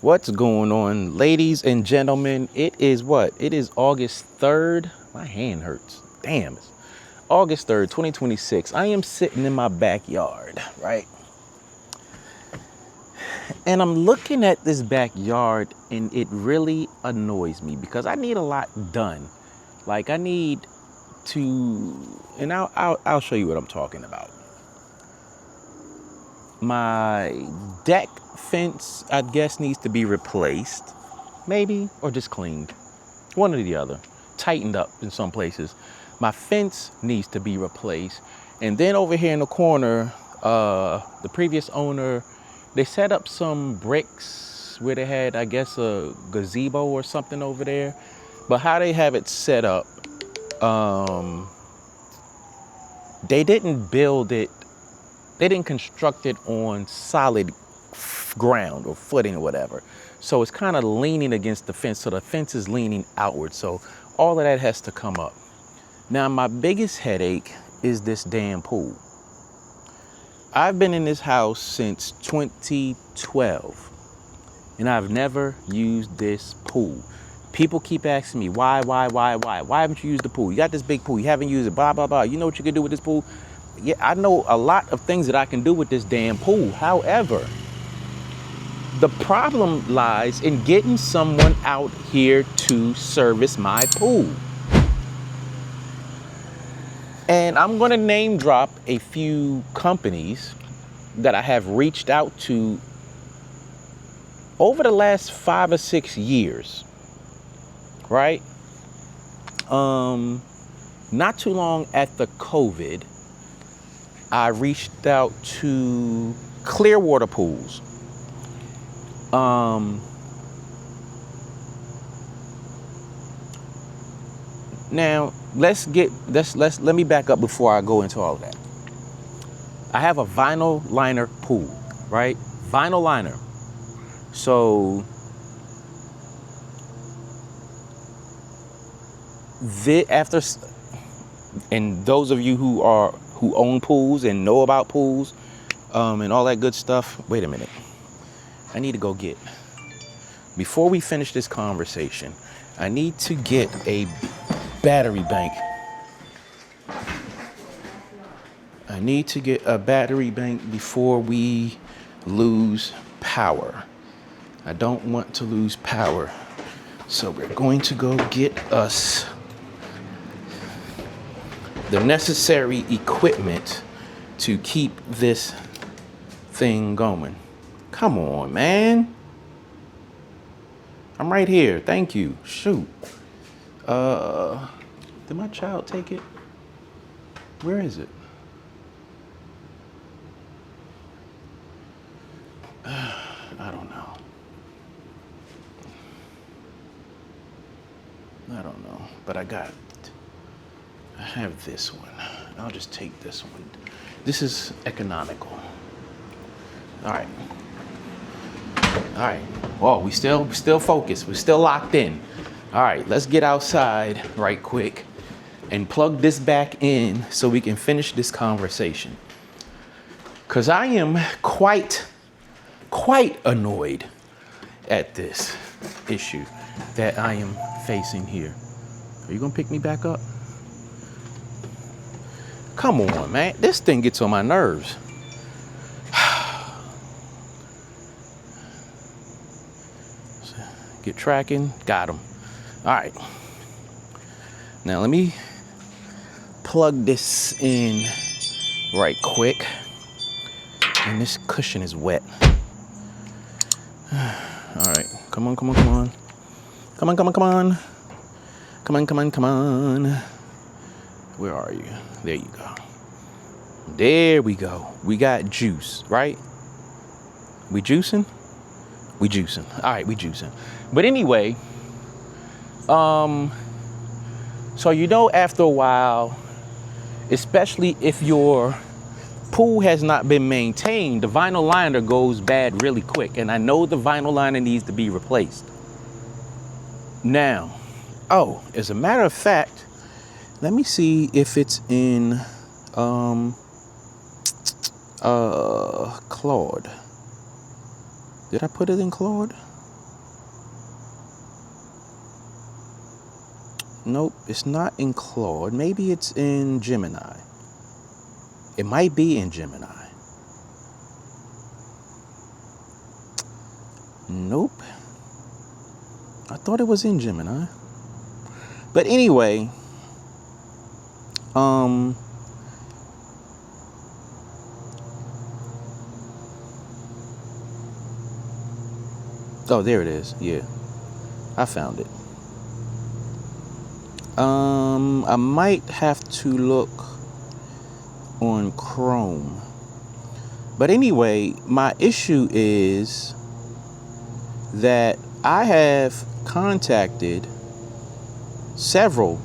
What's going on, ladies and gentlemen? It is what? It is August 3rd. My hand hurts. Damn. It's August 3rd, 2026. I am sitting in my backyard, right? And I'm looking at this backyard and it really annoys me because I need a lot done. Like I need to, and I'll show you what I'm talking about. My deck fence, I guess, needs to be replaced, maybe, or just cleaned. One or the other. Tightened up in some places. My fence needs to be replaced. And then over here in the corner, the previous owner, they set up some bricks where they had, I guess, a gazebo or something over there. But how they have it set up, they didn't build it. They didn't construct it on solid ground or footing or whatever. So it's kind of leaning against the fence. So the fence is leaning outward. So all of that has to come up. Now, my biggest headache is this damn pool. I've been in this house since 2012 and I've never used this pool. People keep asking me, why haven't you used the pool? You got this big pool, you haven't used it, blah, blah, blah. You know what you can do with this pool? Yeah, I know a lot of things that I can do with this damn pool. However, the problem lies in getting someone out here to service my pool. And I'm going to name drop a few companies that I have reached out to over the last 5 or 6 years, right? Not too long after COVID, I reached out to Clearwater Pools. Now let me back up before I go into all of that. I have a vinyl liner pool, right? Vinyl liner. So and those of you who own pools and know about pools, and all that good stuff. Wait a minute. I need to go get, before we finish this conversation, I need to get a battery bank. I need to get a battery bank before we lose power. I don't want to lose power. So we're going to go get us the necessary equipment to keep this thing going. Come on, man. I'm right here. Thank you. Shoot. Did my child take it? Where is it? I don't know. But I have this one. I'll just take this one. This is economical. All right. Whoa, we still focused. We're still locked in. All right, let's get outside right quick and plug this back in so we can finish this conversation. Because I am quite annoyed at this issue that I am facing here. Are you gonna pick me back up? Come on, man. This thing gets on my nerves. Get tracking. Got him. All right. Now let me plug this in right quick. And this cushion is wet. All right. Come on. Come on. Where are you? There you go. There we go. We got juice, right? We juicing? We juicing. All right, we juicing. But anyway, so after a while, especially if your pool has not been maintained, the vinyl liner goes bad really quick. And I know the vinyl liner needs to be replaced. Now, as a matter of fact, let me see if it's in Claude. Did I put it in Claude? Nope, it's not in Claude. Maybe it's in Gemini. It might be in Gemini. Nope. I thought it was in Gemini. But anyway, oh, there it is. Yeah, I found it. I might have to look on Chrome. But anyway, my issue is that I have contacted several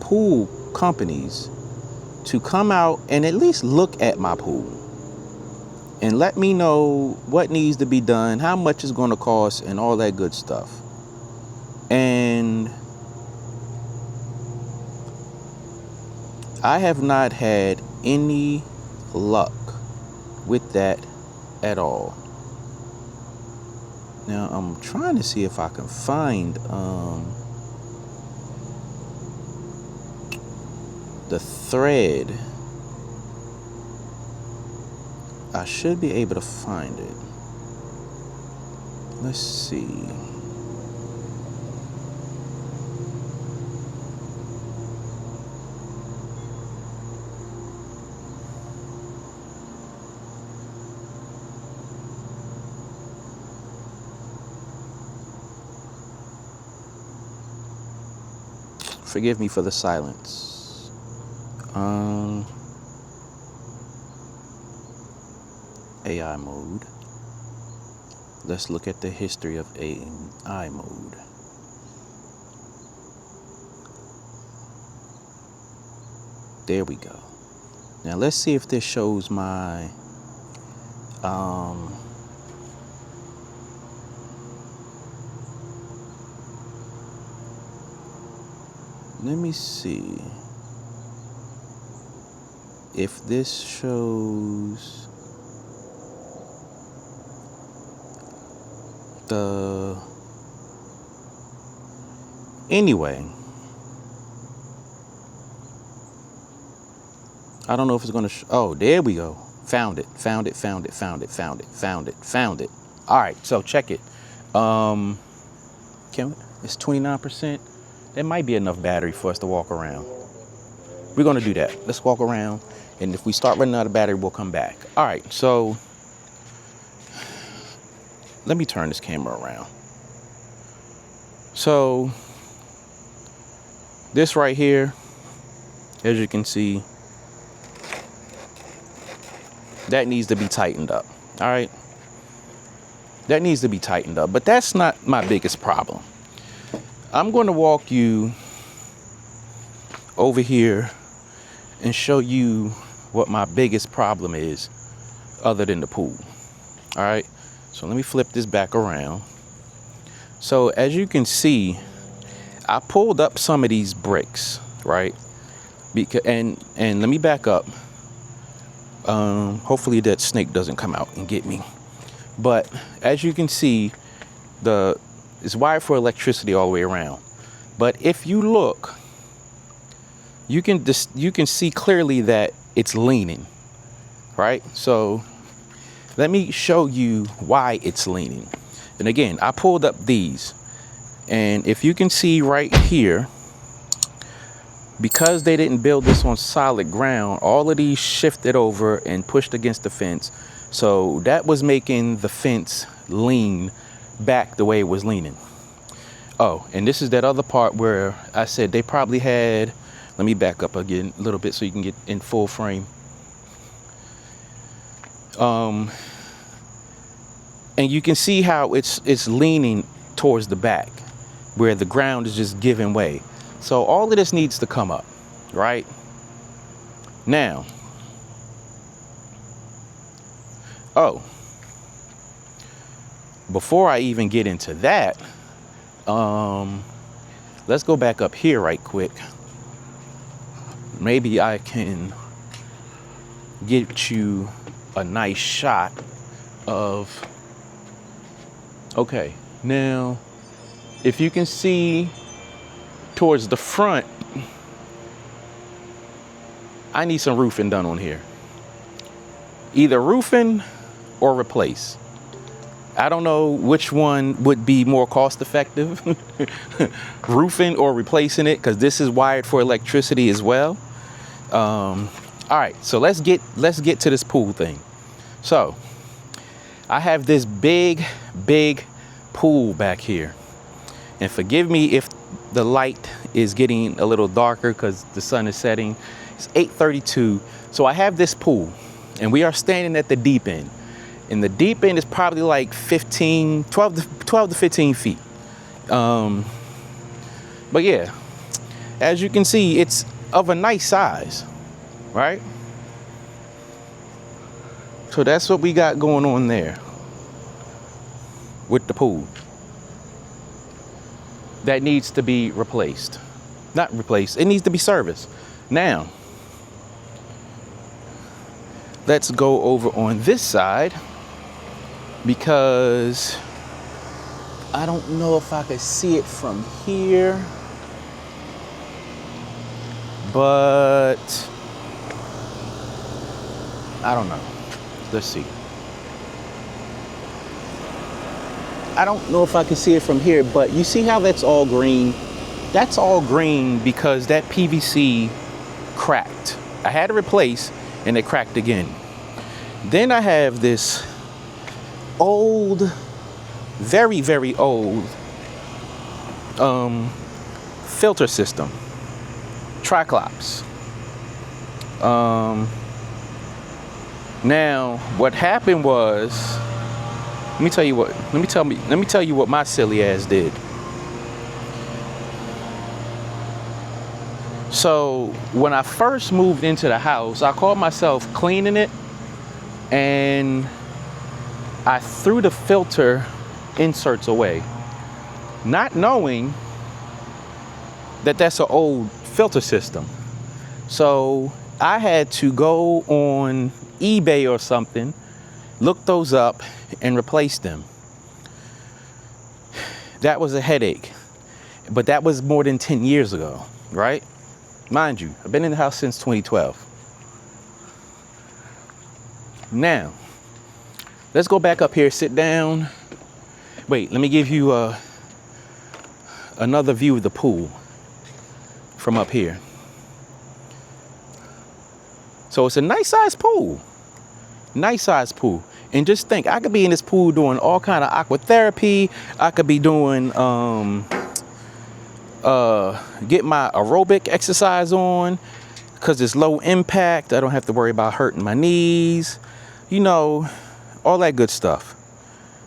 pool companies to come out and at least look at my pool and let me know what needs to be done, how much it's going to cost, and all that good stuff. And I have not had any luck with that at all. Now I'm trying to see if I can find the thread. I should be able to find it. Let's see. Forgive me for the silence. AI mode. Let's look at the history of AI mode. There we go. Now let's see if this shows my let me see if this shows the... Anyway, I don't know if it's going to oh, there we go. Found it. All right, so check it. Can we, it's 29%. There might be enough battery for us to walk around. We're going to do that. Let's walk around. And if we start running out of battery, we'll come back. All right, so let me turn this camera around. So this right here, as you can see, that needs to be tightened up. All right. That needs to be tightened up. But that's not my biggest problem. I'm going to walk you over here and show you what my biggest problem is other than the pool. All right. So let me flip this back around. So as you can see, I pulled up some of these bricks, right? Because and let me back up. Hopefully that snake doesn't come out and get me. But as you can see, it's wired for electricity all the way around. But if you look, you can see clearly that it's leaning, right? So let me show you why it's leaning. And again, I pulled up these, and if you can see right here, because they didn't build this on solid ground, all of these shifted over and pushed against the fence. So that was making the fence lean back the way it was leaning. Oh, and this is that other part where I said they probably had, let me back up again a little bit so you can get in full frame. And you can see how it's leaning towards the back where the ground is just giving way. So all of this needs to come up, right? Now, oh, before I even get into that, let's go back up here right quick. Maybe I can get you a nice shot of, okay, now, if you can see towards the front, I need some roofing done on here. Either roofing or replace. I don't know which one would be more cost effective, roofing or replacing it, because this is wired for electricity as well. All right, so let's get to this pool thing. So I have this big pool back here, and forgive me if the light is getting a little darker because the sun is setting. It's 8:32. So I have this pool, and we are standing at the deep end. And the deep end is probably like 12 to 15 feet. But yeah, as you can see, it's of a nice size, right? So that's what we got going on there with the pool. That needs to be replaced. Not replaced, it needs to be serviced. Now, let's go over on this side, because I don't know if I could see it from here, but I don't know. Let's see. I don't know if I can see it from here, but you see how that's all green? That's all green because that PVC cracked. I had to replace and it cracked again. Then I have this old, very old filter system, Triclops. Now what happened was, let me tell you what my silly ass did. So when I first moved into the house, I called myself cleaning it, and I threw the filter inserts away, not knowing that that's an old filter system. So I had to go on eBay or something, look those up and replace them. That was a headache, but that was more than 10 years ago, right? Mind you, I've been in the house since 2012. Now, let's go back up here, sit down. Wait, let me give you another view of the pool from up here. So it's a nice sized pool. Nice sized pool. And just think, I could be in this pool doing all kind of aqua therapy. I could be doing get my aerobic exercise on because it's low impact. I don't have to worry about hurting my knees, you know, all that good stuff.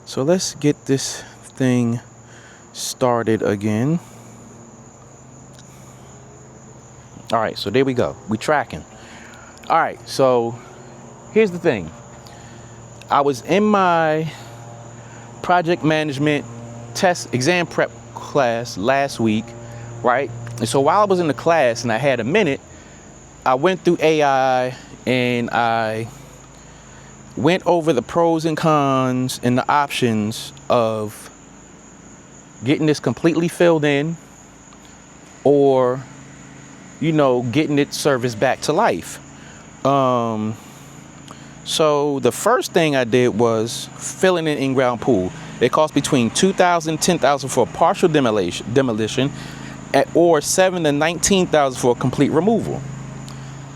So let's get this thing started again. All right, so there we go. We tracking. All right, so here's the thing. I was in my project management test exam prep class last week, right? And so while I was in the class and I had a minute, I went through AI and I went over the pros and cons and the options of getting this completely filled in or, you know, getting it serviced back to life. So the first thing I did was filling an in-ground pool. It cost between $2,000 and $10,000 for a partial demolition or $7,000 to $19,000 for a complete removal.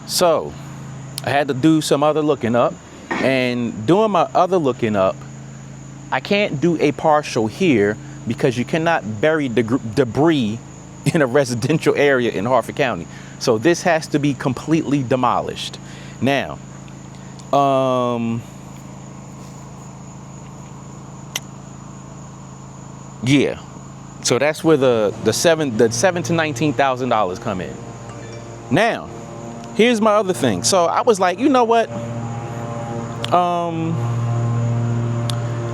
So I had to do some other looking up, and doing my other looking up, I can't do a partial here because you cannot bury debris in a residential area in Harford County. So this has to be completely demolished. Now, yeah, so that's where the $7,000 to $19,000 come in. Now, here's my other thing. So I was like, you know what?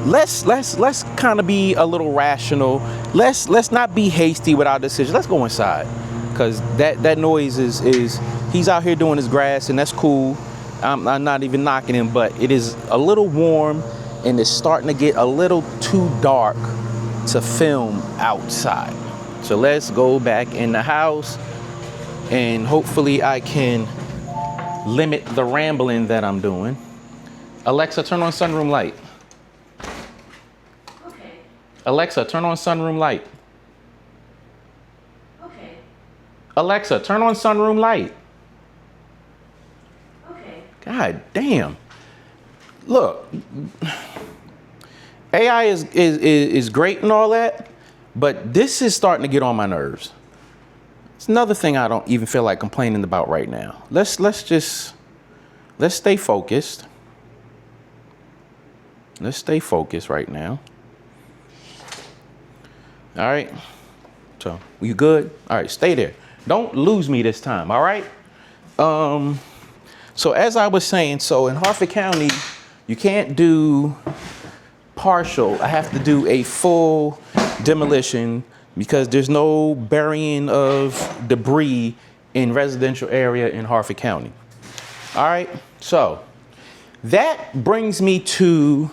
Let's kind of be a little rational. Let's not be hasty with our decision. Let's go inside, because that noise is he's out here doing his grass, and that's cool. I'm not even knocking him, but it is a little warm and it's starting to get a little too dark to film outside. So let's go back in the house and hopefully I can limit the rambling that I'm doing. Alexa, turn on sunroom light. Okay. Alexa, turn on sunroom light. Okay. Alexa, turn on sunroom light. Okay. God damn. Look, AI is great and all that, but this is starting to get on my nerves. It's another thing I don't even feel like complaining about right now. Let's stay focused. Let's stay focused right now. All right. So, you good? All right, stay there. Don't lose me this time, all right? So as I was saying, so in Harford County, you can't do partial. I have to do a full demolition because there's no burying of debris in residential area in Harford County. All right, so that brings me to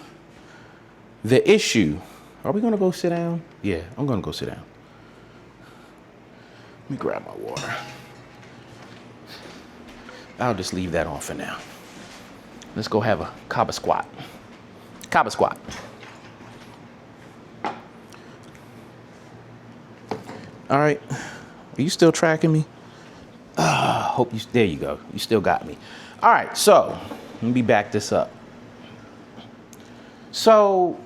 the issue. Are we gonna go sit down? Yeah, I'm gonna go sit down. Let me grab my water. I'll just leave that on for now. Let's go have a Kaba squat. Kaba squat. All right, are you still tracking me? Hope you, there you go. You still got me. All right, so let me back this up. So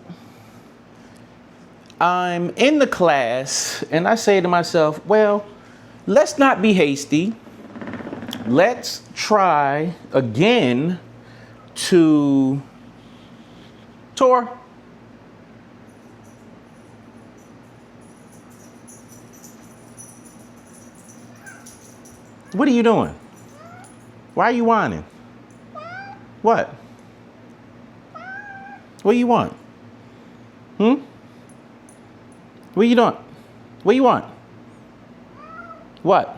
I'm in the class and I say to myself, well, let's not be hasty. Let's try again to tour. What are you doing? Why are you whining? What? What do you want? What are you doing? What do you want? What?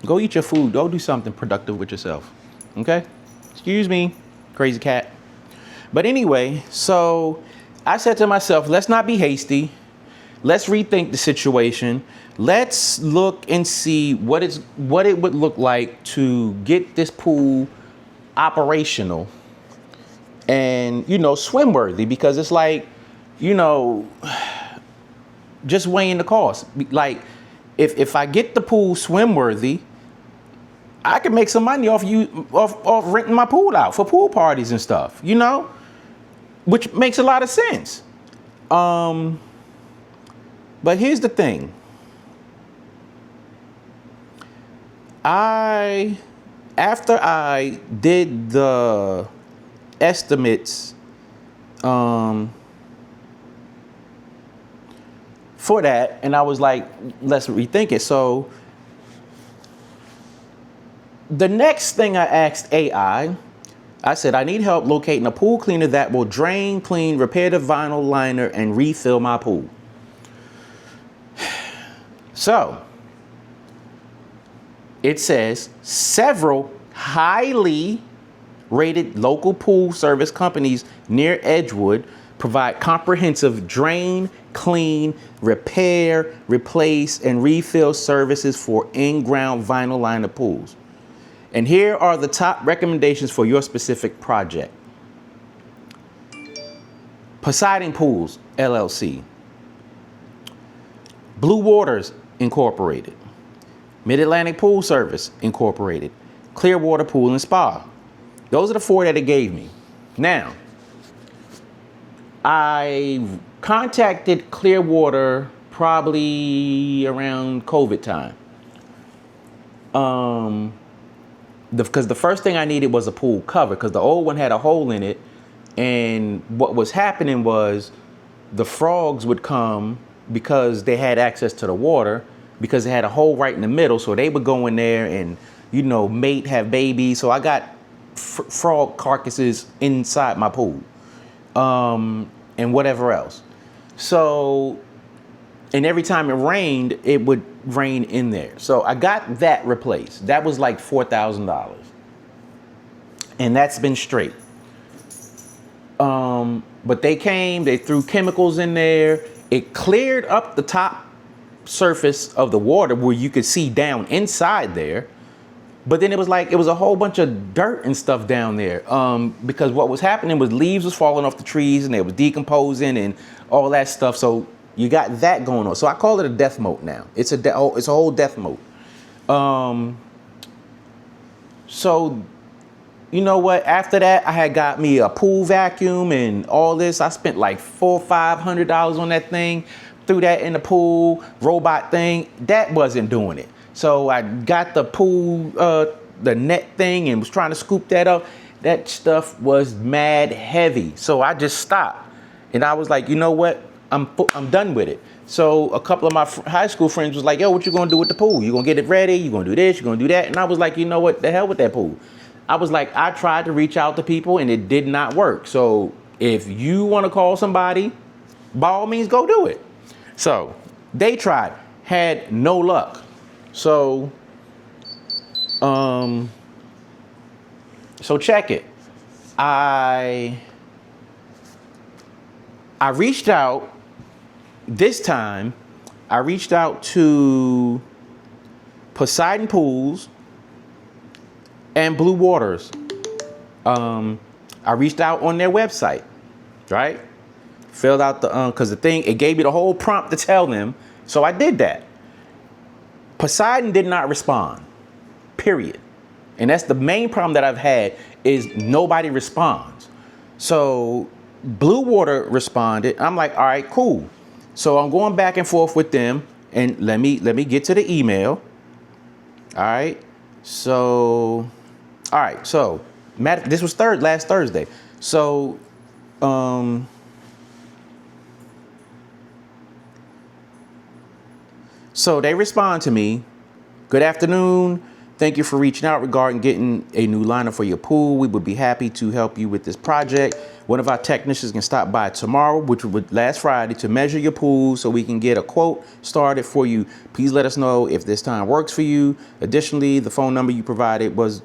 Go eat your food. Go do something productive with yourself. Okay? Excuse me, crazy cat. But anyway, so I said to myself, let's not be hasty. Let's rethink the situation. Let's look and see what it would look like to get this pool operational and, you know, swim worthy, because it's like, you know, just weighing the cost. Like, if I get the pool swim worthy, I can make some money off renting my pool out for pool parties and stuff, you know, which makes a lot of sense. But here's the thing. After I did the estimates for that, and I was like, let's rethink it. So the next thing I asked AI, I said, I need help locating a pool cleaner that will drain, clean, repair the vinyl liner, and refill my pool. So it says several highly rated local pool service companies near Edgewood provide comprehensive drain, clean, repair, replace, and refill services for in-ground vinyl liner pools. And here are the top recommendations for your specific project. Poseidon Pools LLC, Blue Waters Incorporated, Mid-Atlantic Pool Service Incorporated, Clearwater Pool and Spa. Those are the four that it gave me. Now, I contacted Clearwater probably around COVID time. Because the first thing I needed was a pool cover, because the old one had a hole in it. And what was happening was the frogs would come because they had access to the water, because it had a hole right in the middle. So they would go in there and, you know, mate, have babies. So I got frog carcasses inside my pool, and whatever else. So, and every time it rained, it would rain in there. So I got that replaced. That was like $4,000. And that's been straight. But they came, they threw chemicals in there. It cleared up the top surface of the water where you could see down inside there. But then it was a whole bunch of dirt and stuff down there. Because what was happening was leaves was falling off the trees and they was decomposing and all that stuff. So you got that going on. So I call it a death moat now. It's a whole death moat. So you know what? After that, I had got me a pool vacuum and all this. I spent like $400 or $500 on that thing. Threw that in the pool robot thing. That wasn't doing it. So I got the pool, the net thing, and was trying to scoop that up. That stuff was mad heavy. So I just stopped. And I was like, you know what? I'm done with it. So a couple of my high school friends was like, yo, what you gonna do with the pool? You gonna get it ready? You gonna do this? You gonna do that? And I was like, you know what? The hell with that pool. I was like, I tried to reach out to people and it did not work. So if you want to call somebody, by all means, go do it. So they tried, had no luck. So, so check it. I reached out this time. I reached out to Poseidon Pools and Blue Waters. I reached out on their website, right? Filled out the, cause the thing, it gave me the whole prompt to tell them. So I did that. Poseidon did not respond, period. And that's the main problem that I've had is nobody responds. So Blue Water responded. I'm like, all right, cool. So I'm going back and forth with them and let me get to the email. All right. So, all right. So this was last Thursday. So, so they respond to me. Good afternoon. Thank you for reaching out regarding getting a new liner for your pool. We would be happy to help you with this project. One of our technicians can stop by tomorrow, which would last Friday, to measure your pool so we can get a quote started for you. Please let us know if this time works for you. Additionally, the phone number you provided was,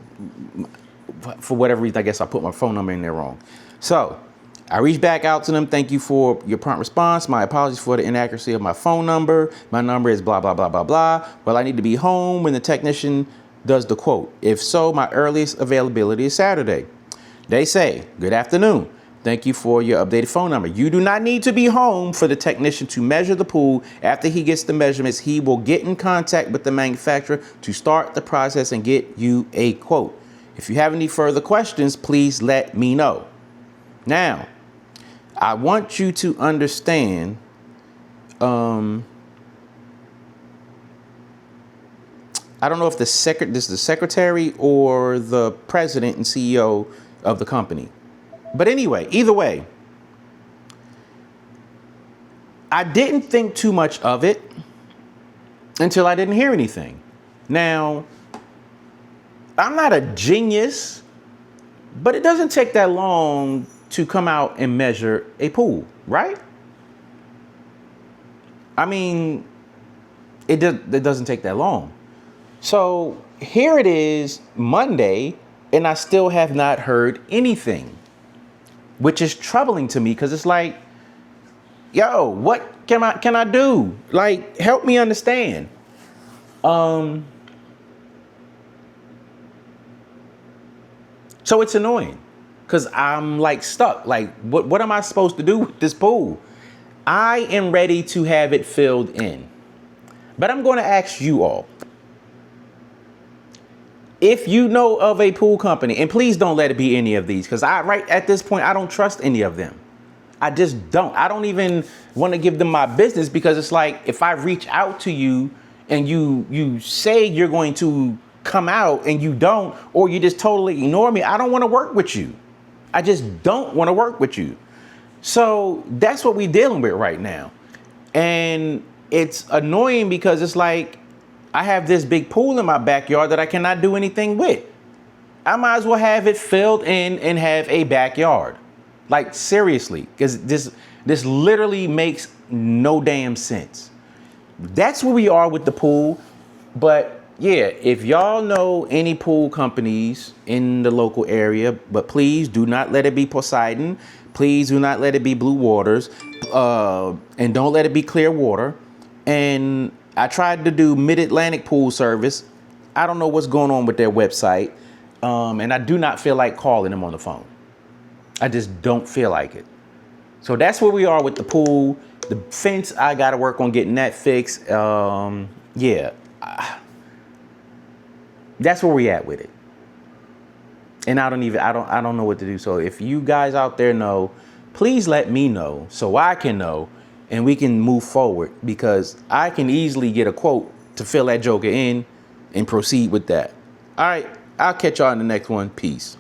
for whatever reason, I guess I put my phone number in there wrong. So I reached back out to them. Thank you for your prompt response. My apologies for the inaccuracy of my phone number. My number is blah, blah, blah, blah, blah. Well, I need to be home when the technician does the quote. If so, my earliest availability is Saturday. They say, good afternoon. Thank you for your updated phone number. You do not need to be home for the technician to measure the pool. After he gets the measurements, he will get in contact with the manufacturer to start the process and get you a quote. If you have any further questions, please let me know. Now, I want you to understand, I don't know if this is the secretary or the president and CEO of the company. But anyway, either way, I didn't think too much of it until I didn't hear anything. Now, I'm not a genius, but it doesn't take that long to come out and measure a pool, right? I mean, it doesn't take that long. So here it is Monday, and I still have not heard anything, which is troubling to me because it's like, yo, what can I do? Like, help me understand. So it's annoying because I'm like stuck. Like, what am I supposed to do with this pool? I am ready to have it filled in, but I'm going to ask you all. If you know of a pool company, and please don't let it be any of these, because right at this point, I don't trust any of them. I just don't. I don't even want to give them my business because it's like, if I reach out to you and you say you're going to come out and you don't, or you just totally ignore me, I don't want to work with you. I just don't want to work with you. So that's what we're dealing with right now. And it's annoying because it's like, I have this big pool in my backyard that I cannot do anything with. I might as well have it filled in and have a backyard. Like, seriously, because this literally makes no damn sense. That's where we are with the pool. But yeah, if y'all know any pool companies in the local area, but please do not let it be Poseidon. Please do not let it be Blue Waters. And don't let it be Clearwater. And I tried to do Mid-Atlantic Pool Service. I don't know what's going on with their website. And I do not feel like calling them on the phone. I just don't feel like it. So that's where we are with the pool. The fence, I got to work on getting that fixed. Yeah. That's where we at with it. And I don't know what to do. So if you guys out there know, please let me know so I can know and we can move forward, because I can easily get a quote to fill that joker in and proceed with that. All right, I'll catch y'all in the next one. Peace.